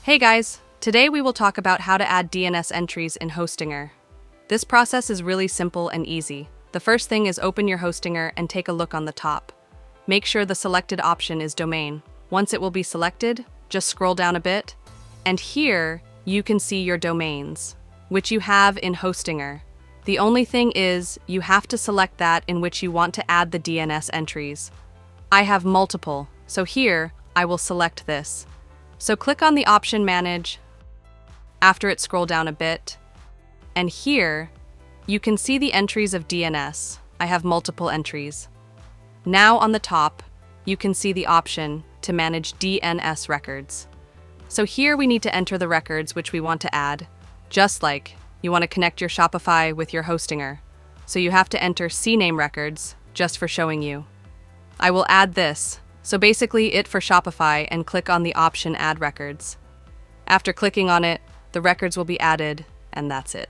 Hey guys, today we will talk about how to add DNS entries in Hostinger. This process is really simple and easy. The first thing is open your Hostinger and take a look on the top. Make sure the selected option is domain. Once it will be selected, just scroll down a bit, and here you can see your domains, which you have in Hostinger. The only thing is, you have to select that in which you want to add the DNS entries. I have multiple, so here I will select this. So click on the option Manage, after it scroll down a bit, and here you can see the entries of DNS. I have multiple entries. Now on the top, you can see the option to manage DNS records. So here we need to enter the records which we want to add, just like you want to connect your Shopify with your Hostinger. So you have to enter CNAME records, just for showing you. I will add this. So basically it for Shopify, and click on the option Add Records. After clicking on it, the records will be added, and that's it.